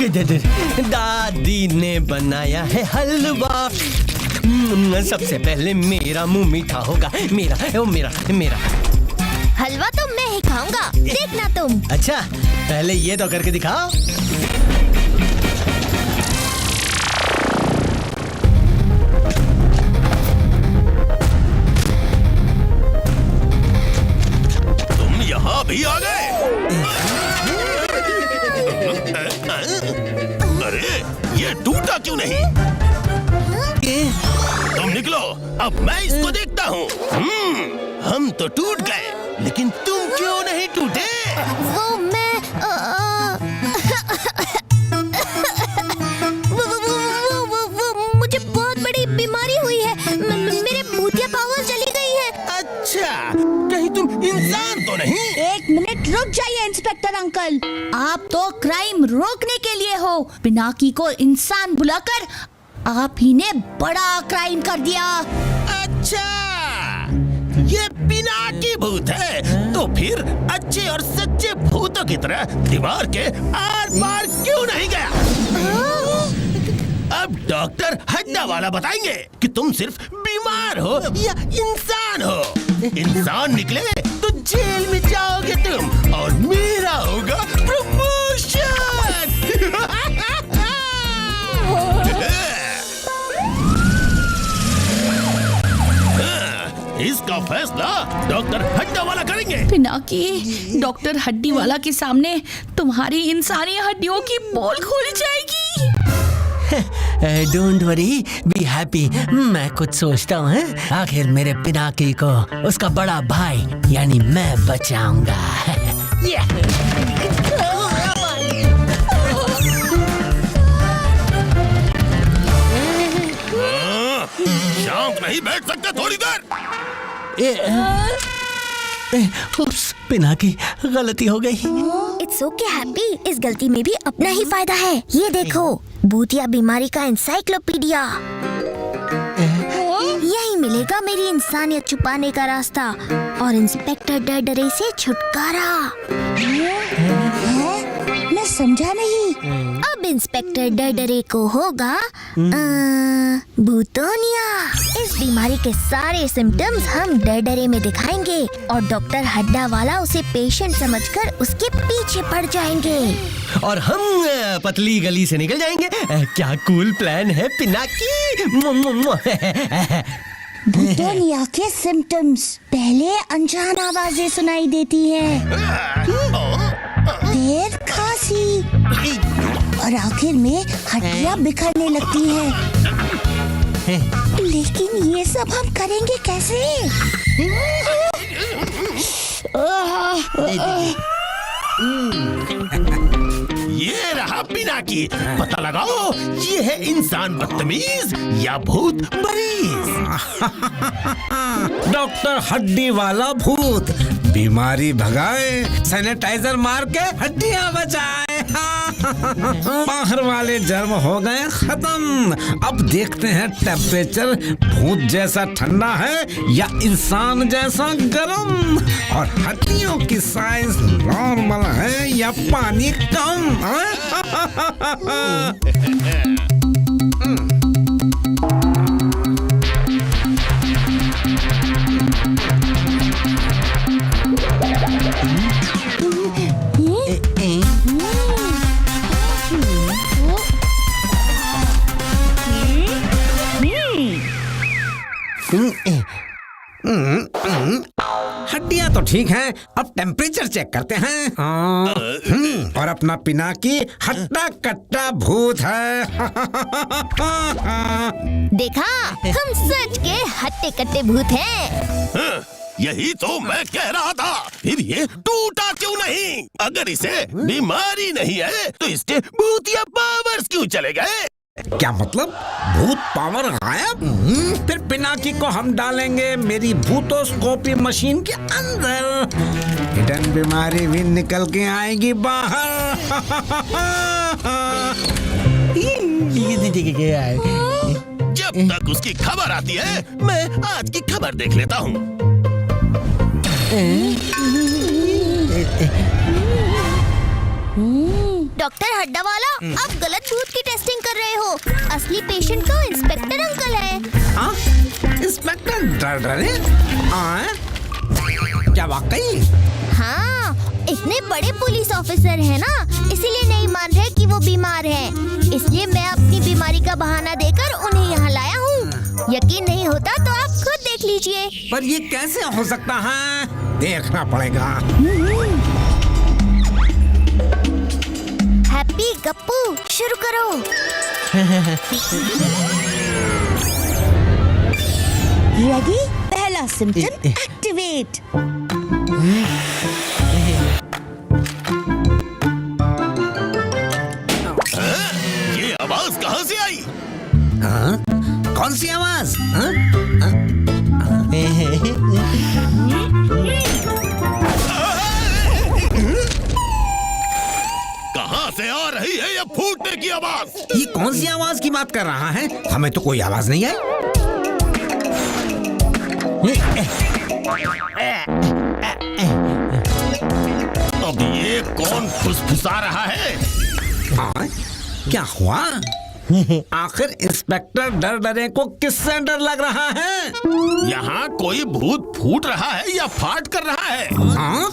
दादी ने बनाया है हलवा, सबसे पहले मेरा मुंह मीठा होगा। मेरा ओ मेरा मेरा हलवा तो मैं ही खाऊंगा, देखना तुम। अच्छा, पहले ये तो करके दिखाओ। तुम यहाँ भी आ गए? अरे ये टूटा क्यों नहीं? तुम निकलो, अब मैं इसको देखता हूँ। हम तो टूट गए, लेकिन तुम क्यों नहीं टूटे? वो मैं वो मुझे बहुत बड़ी बीमारी हुई है। मेरे भूतिया पावर चली गई है। अच्छा, कहीं तुम इंसान तो नहीं? एक मिनट रुक जाइए इंस्पेक्टर अंकल, आप तो क्राइम रोकने के लिए हो। पिनाकी को इंसान बुलाकर आप ही ने बड़ा क्राइम कर दिया। अच्छा, ये पिनाकी भूत है, तो फिर अच्छे और सच्चे भूतों की तरह दीवार के आर पार क्यों नहीं गया? अब डॉक्टर हड्डा वाला बताएंगे कि तुम सिर्फ बीमार हो या इंसान हो। इंसान निकले तो जेल में जाओगे तुम, और मेरा होगा प्रमोशन। इसका फैसला डॉक्टर हड्डा वाला करेंगे। पिनाकी, डॉक्टर हड्डी वाला के सामने तुम्हारी इंसानी हड्डियों की पोल खुल जाएगी। Don't worry, be happy. मैं कुछ सोचता हूँ, आखिर मेरे पिनाकी को उसका बड़ा भाई यानी मैं बचाऊंगा। शांत नहीं बैठ सकते थोड़ी देर? उप्स, पिनाकी, गलती हो गई। इट्स ओके हैप्पी, इस गलती में भी अपना ही फायदा है। ये देखो, भूतिया बीमारी का एनसाइक्लोपीडिया। यही मिलेगा मेरी इंसानियत छुपाने का रास्ता और इंस्पेक्टर डरडरे से छुटकारा। मैं समझा नहीं। अब इंस्पेक्टर डरडरे को होगा भूतोनिया। इस बीमारी के सारे सिम्टम्स हम डरडरे में दिखाएंगे और डॉक्टर हड्डा वाला उसे पेशेंट समझकर उसके पीछे पड़ जाएंगे। और हम पतली गली से निकल जाएंगे। क्या कूल प्लान है पिनाकी। भूतोनिया के सिम्टम्स, पहले अनजान आवाजें सुनाई देती हैं, फिर खांसी और आखिर में हड्डियां बिखरने लगती हैं। लेकिन ये सब हम करेंगे कैसे? ये रहा पिनाकी। पता लगाओ, ये है इंसान बदतमीज या भूत मरीज। डॉक्टर हड्डी वाला भूत, बीमारी भगाए, सैनिटाइजर मार के हड्डियां बचाए। बाहर वाले जर्म हो गए खत्म। अब देखते हैं टेम्परेचर भूत जैसा ठंडा है या इंसान जैसा गर्म, और हड्डियों की साइज नॉर्मल है या पानी कम। हड्डियां तो ठीक हैं, अब टेम्परेचर चेक करते हैं। और अपना पिनाकी हट्टा कट्टा भूत है। देखा, हम सच के हट्टे कट्टे भूत हैं। यही तो मैं कह रहा था, फिर ये टूटा क्यों नहीं? अगर इसे बीमारी नहीं है तो इसके भूतिया पावर्स क्यों चले गए? क्या मतलब, भूत पावर गायब? फिर पिनाकी को हम डालेंगे मेरी भूतोस्कोपी मशीन के अंदर, हिडन बीमारी भी निकल के आएगी बाहर। जब तक उसकी खबर आती है, मैं आज की खबर देख लेता हूँ। डॉक्टर हड्डा वाला, आप गलत भूत की टेस्टिंग कर रहे हो। असली पेशेंट तो इंस्पेक्टर अंकल है। हाँ? इंस्पेक्टर डरे? हाँ? क्या वाकई? हाँ, इतने बड़े पुलिस ऑफिसर हैं ना, इसीलिए नहीं मान रहे कि वो बीमार हैं। इसलिए मैं अपनी बीमारी का बहाना देकर उन्हें यहाँ लाया हूँ। यकीन नहीं होता तो आप खुद देख लीजिए। पर ये कैसे हो सकता है? देखना पड़ेगा। हैप्पी गप्पू शुरू करो। रेडी? पहला सिम्टम एक्टिवेट। ये आवाज कहाँ से आई? हाँ? कौन सी आवाज? हाँ? कहाँ से आ रही है ये फूटने की आवाज? ये कौन सी आवाज की बात कर रहा है? हमें तो कोई आवाज नहीं आई। अब ये कौन फुसफुसा रहा है? हाँ? क्या हुआ? आखिर इंस्पेक्टर डरे को किससे डर लग रहा है? यहाँ कोई भूत फूट रहा है या फाट कर रहा है? हाँ?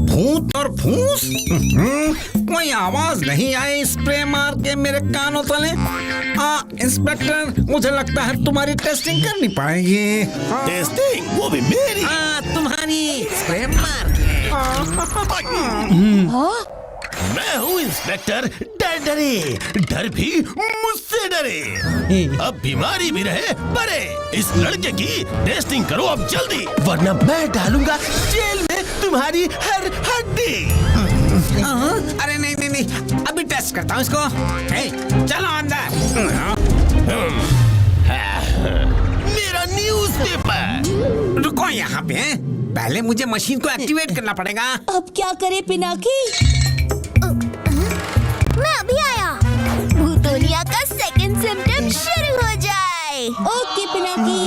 भूत और फूस? कोई आवाज नहीं आई स्प्रे मार के मेरे कानों तले। इंस्पेक्टर, मुझे लगता है तुम्हारी टेस्टिंग करनी पड़ेगी। हाँ? टेस्टिंग? वो भी मेरी? तुम्हारी स्प्रे मार के। मैं हूँ इंस्पेक्टर डरे, डर भी मुझसे डरे। अब बीमारी भी रहे परे। इस लड़के की टेस्टिंग करो अब जल्दी, वरना मैं डालूंगा जेल में तुम्हारी हर हड्डी। अरे नहीं नहीं नहीं, अभी टेस्ट करता हूँ इसको। चलो अंदर। मेरा न्यूज़पेपर। रुको यहाँ पे, पहले मुझे मशीन को एक्टिवेट करना पड़ेगा। अब क्या करे पिनाकी? मैं अभी आया। भूतोलिया का सेकंड सिम्टम शुरू हो जाए। ओके पिनाकी।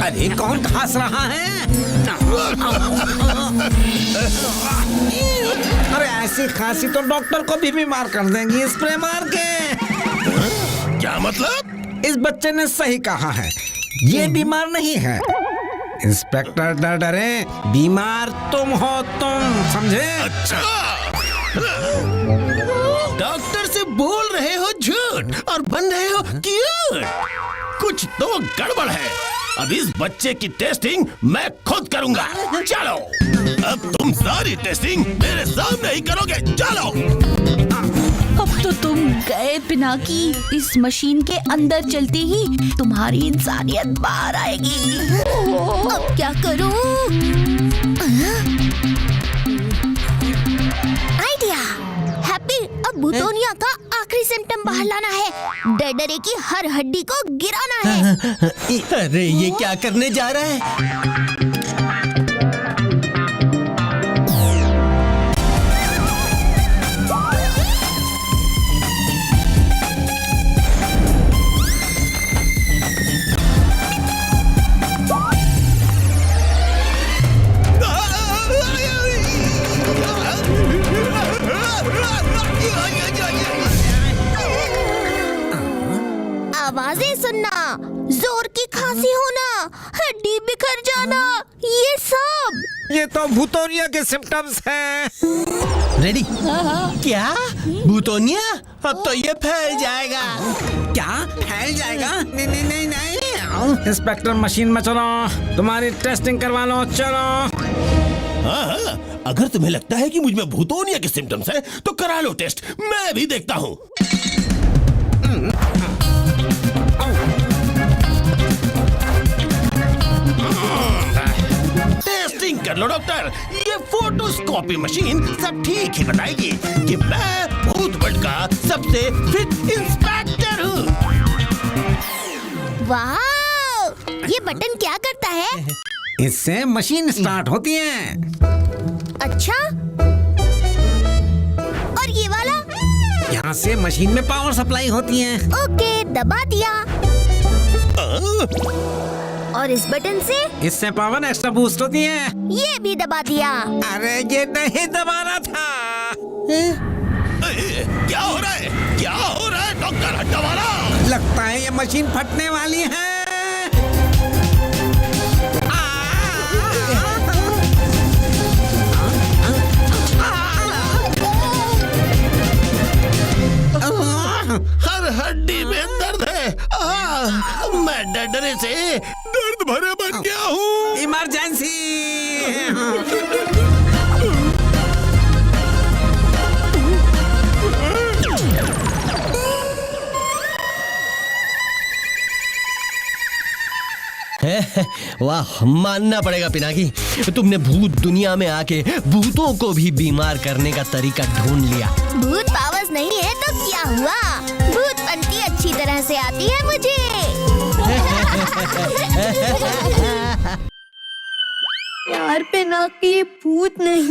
अरे कौन खांस रहा है? अरे ऐसी खांसी तो डॉक्टर को भी बीमार कर देंगी स्प्रे मार के। क्या मतलब? इस बच्चे ने सही कहा है, ये बीमार नहीं है। इंस्पेक्टर डरे, बीमार तुम हो, तुम समझे? अच्छा, डॉक्टर से बोल रहे हो झूठ और बन रहे हो क्यूट। कुछ तो गड़बड़ है। अब इस बच्चे की टेस्टिंग मैं खुद करूंगा। चलो, अब तुम सारी टेस्टिंग मेरे सामने ही करोगे। चलो। अब तो तुम गए पिनाकी। इस मशीन के अंदर चलते ही तुम्हारी इंसानियत बाहर आएगी। अब क्या करूं? आइडिया। हैप्पी, अब भूतोनिया का आखिरी सिम्टम बाहर लाना है। डरे की हर हड्डी को गिराना है। अरे ये क्या करने जा रहा है? आवाजें सुनना, जोर की खांसी होना, हड्डी बिखर जाना, ये सब। ये तो भूतोनिया के सिम्टम्स हैं। रेडी? क्या? भूतोनिया? अब तो ये फैल जाएगा। क्या फैल जाएगा? नहीं नहीं नहीं नहीं। इंस्पेक्टर मशीन में चलो, तुम्हारी टेस्टिंग करवा लो। चलो। हाँ, अगर तुम्हें लगता है कि मुझ में भूतोनिया के सिम्टम्स हैं, तो करा लो टेस्ट। मैं भी देखता हूँ। टेस्टिंग कर लो डॉक्टर। ये फोटोस्कोपी मशीन सब ठीक ही बताएगी कि मैं भूत वर्ल्ड का सबसे फिट इंस्पेक्टर हूँ। वाह, ये बटन क्या करता है? इससे मशीन स्टार्ट होती है। अच्छा, और ये वाला? यहाँ से मशीन में पावर सप्लाई होती है। ओके, दबा दिया। और इस बटन से इससे पावर एक्स्ट्रा बूस्ट होती है। ये भी दबा दिया। अरे ये नहीं दबाना था। क्या हो रहा है, क्या हो रहा है डॉक्टर हड्डा वाला? लगता है ये मशीन फटने वाली है। हर हड्डी में दर्द है। मैं डरने से दर्द भरे बन गया हूँ। इमरजेंसी। वाह, मानना पड़ेगा पिनाकी, तुमने भूत दुनिया में आके भूतों को भी बीमार करने का तरीका ढूंढ लिया। भूत पावर्स नहीं है तो क्या हुआ, भूत पंती अच्छी तरह से आती है मुझे। यार पिनाकी, भूत नहीं